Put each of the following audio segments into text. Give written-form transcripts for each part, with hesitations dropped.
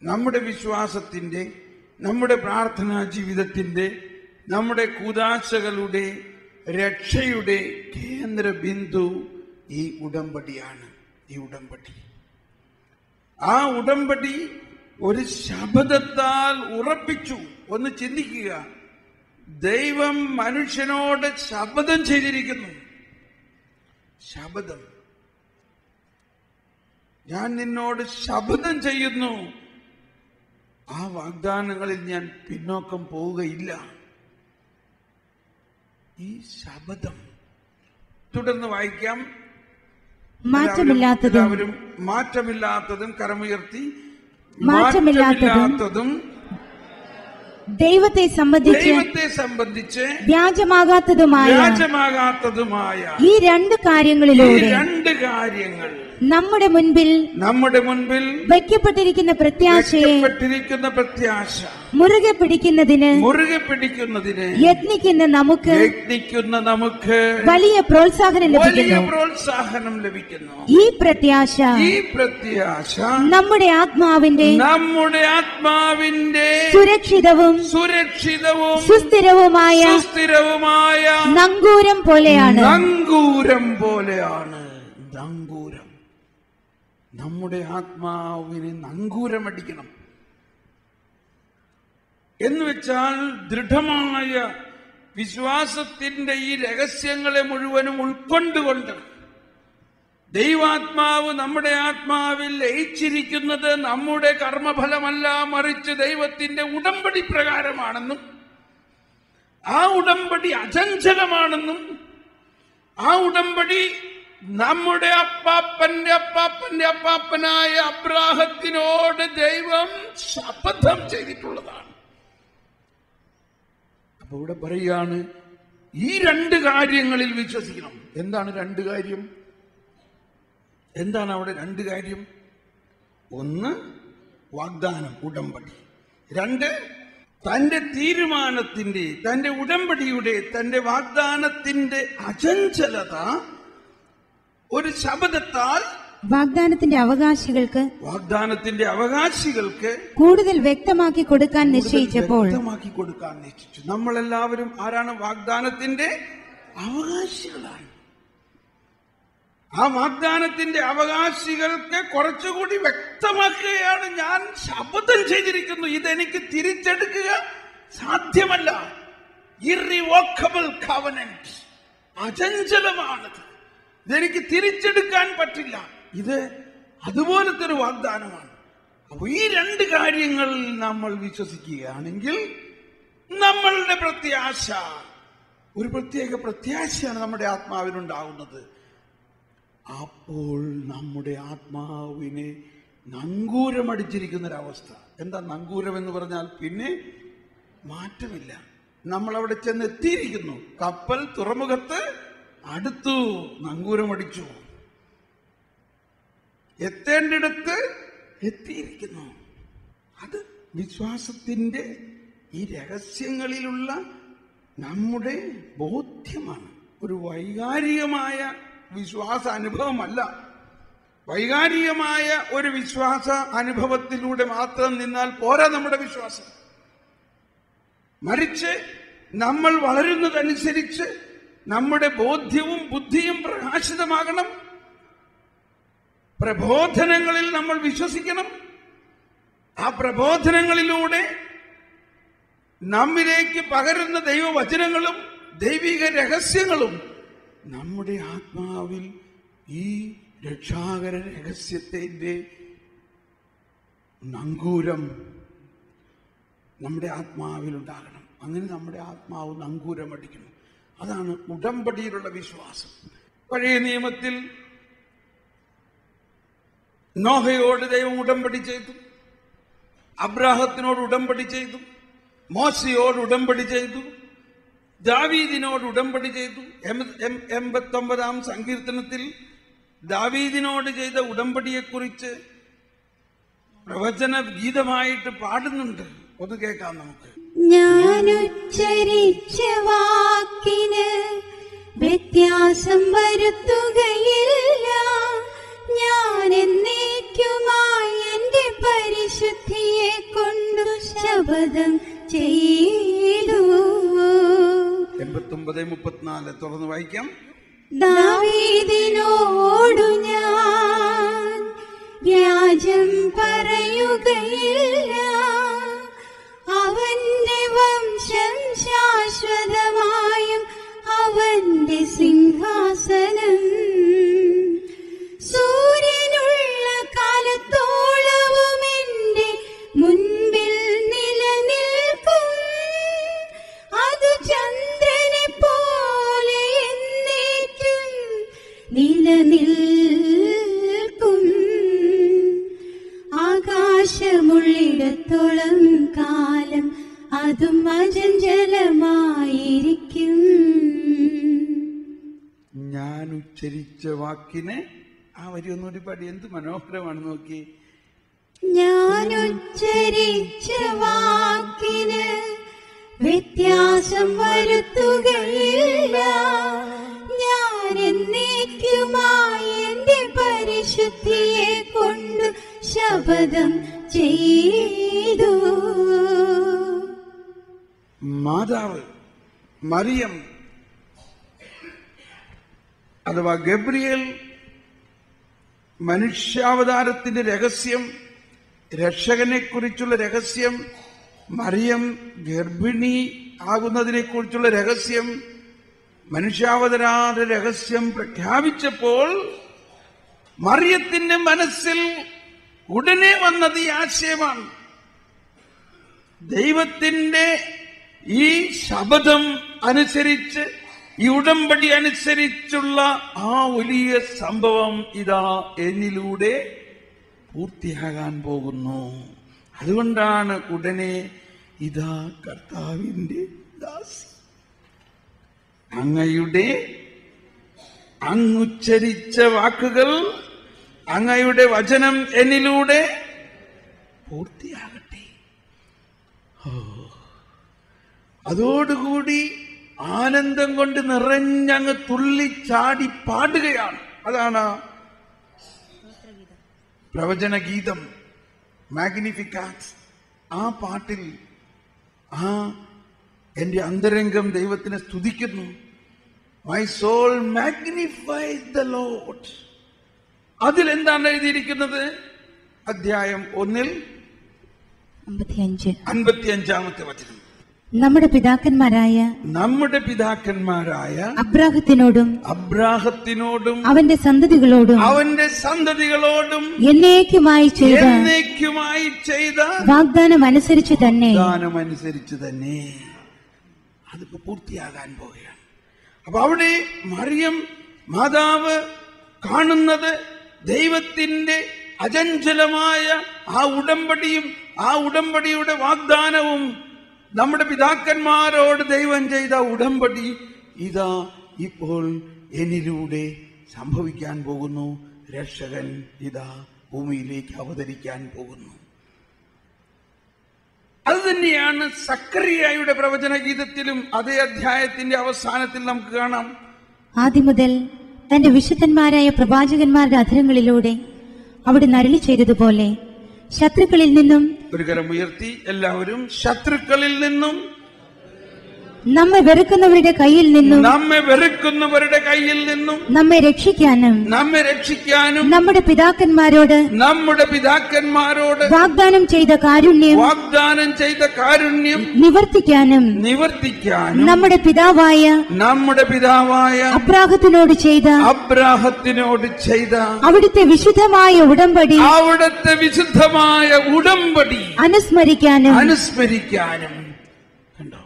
നമ്മുടെ വിശ്വാസത്തിന്റെ, നമ്മുടെ പ്രാർത്ഥനാ ജീവിതത്തിന്റെ, നമ്മുടെ കൂദാശകളുടെ രക്ഷയുടെ കേന്ദ്ര ബിന്ദു ഈ ഉടമ്പടിയാണ്. ഈ ഉടമ്പടി, ആ ഉടമ്പടി ഒരു ശപഥത്താൽ ഉറപ്പിച്ചു. ഒന്ന് ചിന്തിക്കുക, ദൈവം മനുഷ്യനോട് ശപഥം ചെയ്തിരിക്കുന്നു. ശപഥം, ഞാൻ നിന്നോട് ശപഥം ചെയ്യുന്നു, ആ വാഗ്ദാനങ്ങളിൽ ഞാൻ പിന്നോക്കം പോവുകയില്ല. ഈ ശപഥം തുടർന്ന് വായിക്കാം. മാറ്റമില്ലാത്തതും കരമുയർത്തി, മാറ്റമില്ലാത്തതും ദൈവത്തെ സംബന്ധിച്ച് വ്യാജമാകാത്തതുമായ ഈ രണ്ട് കാര്യങ്ങളിലൂടെ നമ്മുടെ മുൻപിൽ വയ്ക്കപ്പെട്ടിരിക്കുന്ന പ്രത്യാശ മുറുകെ പിടിക്കുന്നതിന് യത്നിക്കുന്ന നമുക്ക് വലിയ പ്രോത്സാഹനം ലഭിക്കുന്നു. ഈ പ്രത്യാശ നമ്മുടെ ആത്മാവിന്റെ സുരക്ഷിതവും സുസ്ഥിരവുമായ നങ്കൂരം പോലെയാണ്. നമ്മുടെ ആത്മാവിനെ നങ്കൂരമടിക്കണം എന്നുവെച്ചാൽ ദൃഢമായ വിശ്വാസത്തിന്റെ ഈ രഹസ്യങ്ങളെ മുഴുവനും ഉൾക്കൊണ്ടുകൊണ്ട് ദൈവാത്മാവ് നമ്മുടെ ആത്മാവിൽ ലയിച്ചിരിക്കുന്നത് നമ്മുടെ കർമ്മഫലമല്ല, മറിച്ച് ദൈവത്തിന്റെ ഉടമ്പടി പ്രകാരമാണെന്നും ആ ഉടമ്പടി അചഞ്ചലമാണെന്നും ആ ഉടമ്പടി നമ്മുടെ അപ്പാപ്പനായ അബ്രാഹത്തിനോട് ദൈവം ശപഥം ചെയ്തിട്ടുള്ളതാണ്. അപ്പൊ ഇവിടെ പറയുകയാണ്, ഈ രണ്ട് കാര്യങ്ങളിൽ വിശ്വസിക്കണം. എന്താണ് രണ്ട് കാര്യം? എന്താണ് അവിടെ രണ്ട് കാര്യം? ഒന്ന് വാഗ്ദാനം, ഉടമ്പടി. രണ്ട്, തന്റെ തീരുമാനത്തിന്റെ, തന്റെ ഉടമ്പടിയുടെ, തന്റെ വാഗ്ദാനത്തിന്റെ അചഞ്ചലത ഒരു ശപഥത്താൽ വാഗ്ദാനത്തിന്റെ അവകാശികൾക്ക് കൂടുതൽ വ്യക്തമാക്കി കൊടുക്കാൻ നിശ്ചയിച്ചു. നമ്മളെല്ലാവരും ആരാണ്? വാഗ്ദാനത്തിന്റെ അവകാശികളാണ്. ആ വാഗ്ദാനത്തിന്റെ അവകാശികൾക്ക് കുറച്ചുകൂടി വ്യക്തമാക്കുകയാണ്, ഞാൻ ശപഥം ചെയ്തിരിക്കുന്നു, ഇതെനിക്ക് തിരിച്ചെടുക്കുക സാധ്യമല്ല. ഇർറിവോക്കബിൾ കവനന്റ്, അചഞ്ചലമാണത്, ഇതെനിക്ക് തിരിച്ചെടുക്കാൻ പറ്റില്ല. ഇത് അതുപോലത്തെ ഒരു വാഗ്ദാനമാണ്. അപ്പൊ ഈ രണ്ട് കാര്യങ്ങളിൽ നമ്മൾ വിശ്വസിക്കുകയാണെങ്കിൽ നമ്മളുടെ പ്രത്യാശ, ഒരു പ്രത്യേക പ്രത്യാശയാണ് നമ്മുടെ ആത്മാവിനുണ്ടാകുന്നത്. അപ്പോൾ നമ്മുടെ ആത്മാവിനെ നങ്കൂരമടിച്ചിരിക്കുന്നൊരവസ്ഥ. എന്താ നങ്കൂരം എന്ന് പറഞ്ഞാൽ? പിന്നെ മാറ്റമില്ല. നമ്മളവിടെ ചെന്ന് എത്തിയിരിക്കുന്നു, കപ്പൽ തുറമുഖത്ത് അടുത്തു, നങ്കൂരമടിച്ചു, എത്തേണ്ടിടത്ത് എത്തിയിരിക്കുന്നു. അത് വിശ്വാസത്തിന്റെ ഈ രഹസ്യങ്ങളിലുള്ള നമ്മുടെ ബോധ്യമാണ്. ഒരു വൈകാരികമായ വിശ്വാസ അനുഭവമല്ല. വൈകാരികമായ ഒരു വിശ്വാസ അനുഭവത്തിലൂടെ മാത്രം നിന്നാൽ പോരാ നമ്മുടെ വിശ്വാസം. മറിച്ച് നമ്മൾ വളരുന്നതനുസരിച്ച് നമ്മുടെ ബോധ്യവും ബുദ്ധിയും പ്രകാശിതമാകണം. പ്രബോധനങ്ങളിൽ നമ്മൾ വിശ്വസിക്കണം. ആ പ്രബോധനങ്ങളിലൂടെ നമ്മിലേക്ക് പകരുന്ന ദൈവവചനങ്ങളും ദൈവിക രഹസ്യങ്ങളും നമ്മുടെ ആത്മാവിൽ ഈ രക്ഷാകര രഹസ്യത്തിന്റെ നങ്കൂരം നമ്മുടെ ആത്മാവിലുണ്ടാകണം. അങ്ങനെ നമ്മുടെ ആത്മാവ് നങ്കൂരമടിക്കണം. അതാണ് ഉടമ്പടിയിലുള്ള വിശ്വാസം. പഴയ നിയമത്തിൽ നോഹയോട് ദൈവം ഉടമ്പടി ചെയ്തു, അബ്രാഹത്തിനോട് ഉടമ്പടി ചെയ്തു, മോശയോട് ഉടമ്പടി ചെയ്തു, ദാവീദിനോട് ഉടമ്പടി ചെയ്തു. 89-ാം സങ്കീർത്തനത്തിൽ ദാവീദിനോട് ചെയ്ത ഉടമ്പടിയെക്കുറിച്ച് പ്രവചന ഗീതമായിട്ട് പാടുന്നുണ്ട്. ഒന്ന് കേൾക്കാം നമുക്ക്. ഞാൻ ഉച്ചരിച്ച വാക്കിന് വ്യത്യാസം വരുത്തുകയില്ല, ഞാൻ എന്നേക്കുമായി എന്റെ പരിശുദ്ധിയ ശപഥം ചെയ്തു. 89:34 തുറന്ന് വായിക്കാം. ദാവീദിനോടു ഞാൻ വ്യാജം പറയുകയില്ല, അവന്റെ വംശം ശാശ്വതമായും അവന്റെ സിംഹാസനം സൂര്യനുള്ള കാലത്തോളവും എന്റെ മുൻപിൽ നിലനിൽക്കും. അത് ചന്ദ്രനെ പോലെ എന്നേക്കും നിലനിൽക്കും. ആകാശമുള്ളിടത്തോളം കാലം അതും അചഞ്ചലമായിരിക്കും. ഞാൻ ഉച്ചരിച്ച വാക്കിനെ ആ വരി ഒന്നുകൂടി പാടി. എന്ത് മനോഹരമാണ് നോക്കി. ഞാൻ ഉച്ചരിച്ച വാക്കിന് വ്യത്യാസം വരുത്തുകയില്ല, ഞാൻ എന്നേക്കുമായി എന്റെ പരിശുദ്ധിയെ കൊണ്ട് ശപഥം ചെയ്തു. മാതാവ് മറിയം അഥവാ ഗബ്രിയേൽ മനുഷ്യാവതാരത്തിന്റെ രഹസ്യം, രക്ഷകനെ കുറിച്ചുള്ള രഹസ്യം, മറിയം ഗർഭിണി ആകുന്നതിനെ കുറിച്ചുള്ള രഹസ്യം, മനുഷ്യാവതാര രഹസ്യം പ്രഖ്യാപിച്ചപ്പോൾ മറിയത്തിന്റെ മനസ്സിൽ ഉടനെ വന്നത് ഈ ആശയമാണ്. ദൈവത്തിന്റെ ഈ ശപഥം അനുസരിച്ച്, ഈ ഉടമ്പടി അനുസരിച്ചുള്ള ആ വലിയ സംഭവം ഇതാ എന്നിലൂടെ പൂർത്തിയാകാൻ പോകുന്നു. അതുകൊണ്ടാണ് ഉടനെ ഇതാ കർത്താവിന്റെ ദാസി, അങ്ങുച്ചരിച്ച വാക്കുകൾ, അങ്ങയുടെ വചനം എന്നിലൂടെ പൂർത്തിയാകട്ടെ. അതോടുകൂടി ആനന്ദം കൊണ്ട് നിറഞ്ഞങ്ങ് തുള്ളിച്ചാടി പാടുകയാണ്. അതാണ് പ്രവചന ഗീതം മാഗ്നിഫിക്കാറ്റ്. ആ പാട്ടിൽ എന്റെ അന്തരംഗം ദൈവത്തിനെ സ്തുതിക്കുന്നു. My soul magnifies the Lord. അതിലെന്താണ് എഴുതിയിരിക്കുന്നത്? അധ്യായം 1:55 വചനം. നമ്മുടെ പിതാക്കന്മാരായ അബ്രാഹത്തിനോടും അവന്റെ സന്തതികളോടും എന്നേക്കുമായി ചെയ്ത വാഗ്ദാനം അനുസരിച്ച് തന്നെ അതിപ്പോ പൂർത്തിയാകാൻ പോവുകയാണ്. അപ്പൊ അവിടെ മറിയം മാതാവ് കാണുന്നത് ദൈവത്തിന്റെ അചഞ്ചലമായ ആ ഉടമ്പടിയും ആ ഉടമ്പടിയുടെ വാഗ്ദാനവും, നമ്മുടെ പിതാക്കന്മാരോട് ദൈവം ചെയ്ത ഉടമ്പടി ഇതാ ഇപ്പോൾ എന്നിലൂടെ സംഭവിക്കാൻ പോകുന്നു. രക്ഷകൻ ഇതാ ഭൂമിയിലേക്ക് അവതരിക്കാൻ പോകുന്നു. അത് തന്നെയാണ് സക്കറിയായുടെ പ്രവചന ഗീതത്തിലും അതേ അധ്യായത്തിന്റെ അവസാനത്തിൽ നമുക്ക് കാണാം. ആദ്യം മുതൽ തന്റെ വിശുദ്ധന്മാരായ പ്രവാചകന്മാരുടെ അധരങ്ങളിലൂടെ അവിടെ അരുളി ചെയ്തതുപോലെ ശത്രുക്കളിൽ നിന്നും, ഒരു കരം ഉയർത്തി എല്ലാവരും, ശത്രുക്കളിൽ നിന്നും, നമ്മെ വെറുക്കുന്നവരുടെ കയ്യിൽ നിന്നും നമ്മെ രക്ഷിക്കാനും നമ്മുടെ പിതാക്കന്മാരോട് വാഗ്ദാനം ചെയ്ത കാരുണ്യം നിവർത്തിക്കാനും നമ്മുടെ പിതാവായ അബ്രാഹത്തിനോട് ചെയ്ത അവിടുത്തെ വിശുദ്ധമായ ഉടമ്പടി അനുസ്മരിക്കാനും. കണ്ടോ,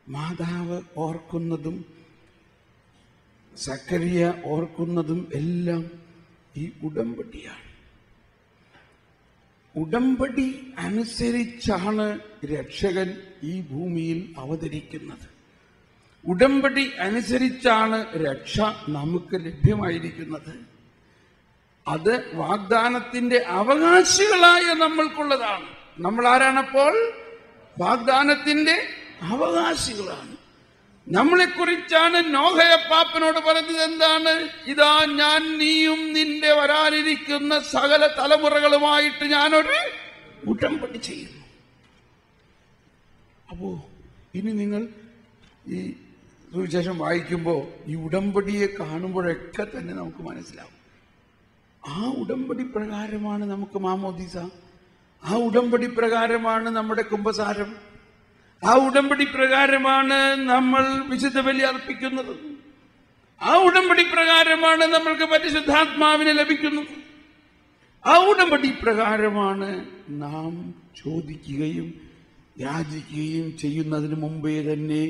മാതാവ് ഓർക്കുന്നതും സക്കറിയ ഓർക്കുന്നതും എല്ലാം ഈ ഉടമ്പടിയാണ്. ഉടമ്പടി അനുസരിച്ചാണ് രക്ഷകൻ ഈ ഭൂമിയിൽ അവതരിക്കുന്നത്. ഉടമ്പടി അനുസരിച്ചാണ് രക്ഷ നമുക്ക് ലഭ്യമായിരിക്കുന്നത്. അത് വാഗ്ദാനത്തിന്റെ അവകാശികളായ നമ്മൾക്കുള്ളതാണ്. നമ്മൾ ആരാണപ്പോൾ? വാഗ്ദാനത്തിന്റെ അവകാശികളാണ്. നമ്മളെക്കുറിച്ചാണ് നോഹയപ്പാപ്പനോട് പറഞ്ഞത് എന്താണ്? ഇതാ ഞാൻ നീയും നിന്റെ വരാനിരിക്കുന്ന സകല തലമുറകളുമായിട്ട് ഞാനൊരു ഉടമ്പടി ചെയ്യുന്നു. അപ്പോ ഇനി നിങ്ങൾ ഈ സുവിശേഷം വായിക്കുമ്പോൾ ഈ ഉടമ്പടിയെ കാണുമ്പോഴൊക്കെ തന്നെ നമുക്ക് മനസ്സിലാവും, ആ ഉടമ്പടി പ്രകാരമാണ് നമുക്ക് മാമോദീസ, ആ ഉടമ്പടി പ്രകാരമാണ് നമ്മുടെ കുമ്പസാരം, ആ ഉടമ്പടി പ്രകാരമാണ് നമ്മൾ വിശുദ്ധ ബലി അർപ്പിക്കുന്നത്, ആ ഉടമ്പടി പ്രകാരമാണ് നമ്മൾക്ക് പരിശുദ്ധാത്മാവിനെ ലഭിക്കുന്നത്, ആ ഉടമ്പടി പ്രകാരമാണ് നാം ചോദിക്കുകയും യാചിക്കുകയും ചെയ്യുന്നതിന് മുമ്പേ തന്നെ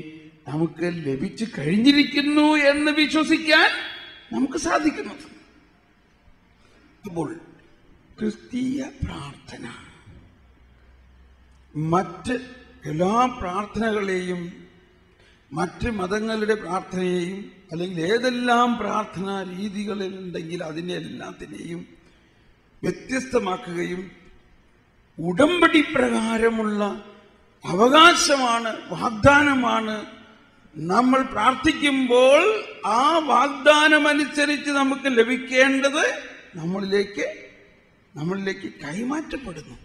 നമുക്ക് ലഭിച്ചു കഴിഞ്ഞിരിക്കുന്നു എന്ന് വിശ്വസിക്കാൻ നമുക്ക് സാധിക്കുന്നത്. അപ്പോൾ ക്രിസ്തീയ പ്രാർത്ഥന മറ്റ് എല്ലാ പ്രാർത്ഥനകളെയും, മറ്റ് മതങ്ങളുടെ പ്രാർത്ഥനയെയും, അല്ലെങ്കിൽ ഏതെല്ലാം പ്രാർത്ഥനാ രീതികളുണ്ടെങ്കിൽ അതിനെ എല്ലാത്തിനെയും വ്യത്യസ്തമാക്കുകയും ഉടമ്പടി പ്രകാരമുള്ള അവകാശമാണ്, വാഗ്ദാനമാണ്. നമ്മൾ പ്രാർത്ഥിക്കുമ്പോൾ ആ വാഗ്ദാനമനുസരിച്ച് നമുക്ക് ലഭിക്കേണ്ടത് നമ്മളിലേക്ക് കൈമാറ്റപ്പെടുന്നു.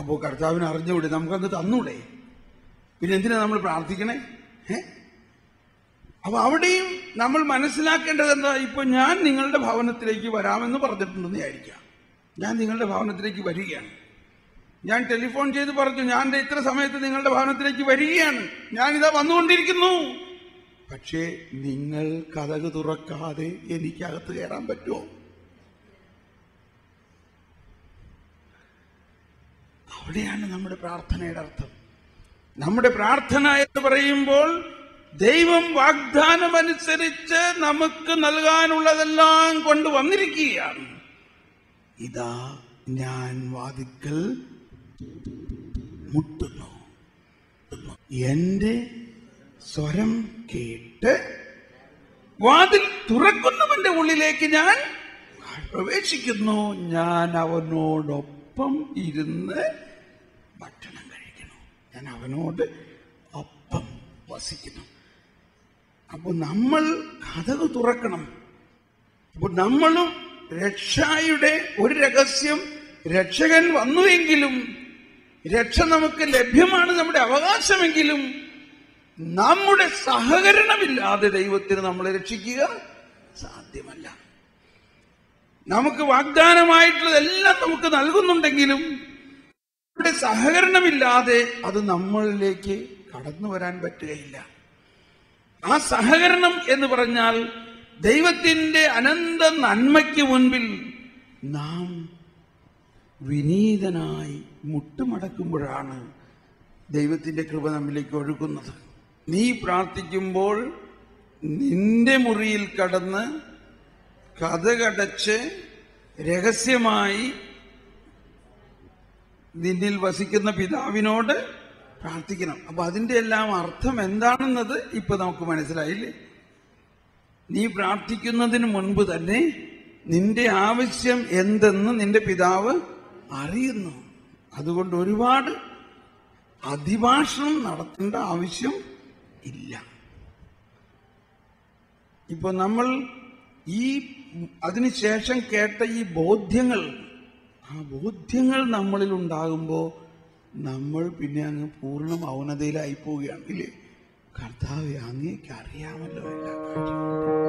അപ്പോൾ കർത്താവിനെ അറിഞ്ഞുകൂടെ, നമുക്കത് തന്നൂടെ, പിന്നെ എന്തിനാ നമ്മൾ പ്രാർത്ഥിക്കണേ? അപ്പൊ അവിടെയും നമ്മൾ മനസ്സിലാക്കേണ്ടത് എന്താ? ഇപ്പൊ ഞാൻ നിങ്ങളുടെ ഭവനത്തിലേക്ക് വരാമെന്ന് പറഞ്ഞിട്ടുണ്ടെന്ന് വിചാരിക്കാം. ഞാൻ നിങ്ങളുടെ ഭവനത്തിലേക്ക് വരികയാണ്, ഞാൻ ടെലിഫോൺ ചെയ്ത് പറഞ്ഞു, ഞാൻ ഇത്ര സമയത്ത് നിങ്ങളുടെ ഭവനത്തിലേക്ക് വരികയാണ്, ഞാനിതാ വന്നുകൊണ്ടിരിക്കുന്നു. പക്ഷേ നിങ്ങൾ കതക് തുറക്കാതെ എനിക്കകത്ത് കയറാൻ പറ്റുമോ? അവിടെയാണ് നമ്മുടെ പ്രാർത്ഥനയുടെ അർത്ഥം. നമ്മുടെ പ്രാർത്ഥന എന്ന് പറയുമ്പോൾ ദൈവം വാഗ്ദാനമനുസരിച്ച് നമുക്ക് നൽകാനുള്ളതെല്ലാം കൊണ്ടുവന്നിരിക്കുകയാണ്. ഇതാ ഞാൻ വാതിൽക്കൽ മുട്ടുന്നു, എന്റെ സ്വരം കേട്ട് വാതിൽ തുറക്കുന്നവന്റെ ഉള്ളിലേക്ക് ഞാൻ പ്രവേശിക്കുന്നു. ഞാൻ അവനോടൊപ്പം ഇരുന്ന് ഭക്ഷണം കഴിക്കുന്നു, ഞാൻ അവനോട് ഒപ്പം വസിക്കുന്നു. അപ്പോൾ നമ്മൾ കതക് തുറക്കണം. അപ്പോൾ നമ്മളും രക്ഷയുടെ ഒരു രഹസ്യം, രക്ഷകൻ വന്നുവെങ്കിലും, രക്ഷ നമുക്ക് ലഭ്യമാണ്, നമ്മുടെ അവകാശമെങ്കിലും, നമ്മുടെ സഹകരണമില്ലാതെ ദൈവത്തിന് നമ്മളെ രക്ഷിക്കുക സാധ്യമല്ല. നമുക്ക് വാഗ്ദാനമായിട്ടുള്ളതെല്ലാം നമുക്ക് നൽകുന്നുണ്ടെങ്കിലും നമ്മുടെ സഹകരണമില്ലാതെ അത് നമ്മളിലേക്ക് കടന്നു വരാൻ പറ്റുകയില്ല. ആ സഹകരണം എന്ന് പറഞ്ഞാൽ ദൈവത്തിന്റെ അനന്ത നന്മയ്ക്ക് മുൻപിൽ നാം വിനീതനായി മുട്ടുമടക്കുമ്പോഴാണ് ദൈവത്തിന്റെ കൃപ നമ്മിലേക്ക് ഒഴുകുന്നത്. നീ പ്രാർത്ഥിക്കുമ്പോൾ നിന്റെ മുറിയിൽ കടന്ന് കതകടച്ച് രഹസ്യമായി നിന്നിൽ വസിക്കുന്ന പിതാവിനോട് പ്രാർത്ഥിക്കണം. അപ്പൊ അതിന്റെ എല്ലാം അർത്ഥം എന്താണെന്നത് ഇപ്പൊ നമുക്ക് മനസ്സിലായില്ലേ? നീ പ്രാർത്ഥിക്കുന്നതിന് മുൻപ് തന്നെ നിന്റെ ആവശ്യം എന്തെന്ന് നിന്റെ പിതാവ് അറിയുന്നു. അതുകൊണ്ട് ഒരുപാട് അതിഭാഷണം നടത്തേണ്ട ആവശ്യം ഇല്ല. ഇപ്പൊ നമ്മൾ ഈ അതിനുശേഷം കേട്ട ഈ ബോധ്യങ്ങൾ, ആ ബോധ്യങ്ങൾ നമ്മളിൽ ഉണ്ടാകുമ്പോൾ നമ്മൾ പിന്നെ അങ്ങ് പൂർണ്ണ മൗനതയിലായി പോവുകയാണ്. ഇല്ലേ? കർത്താവേ, അങ്ങേക്ക് അറിയാമല്ലോ എല്ലാ കാര്യവും.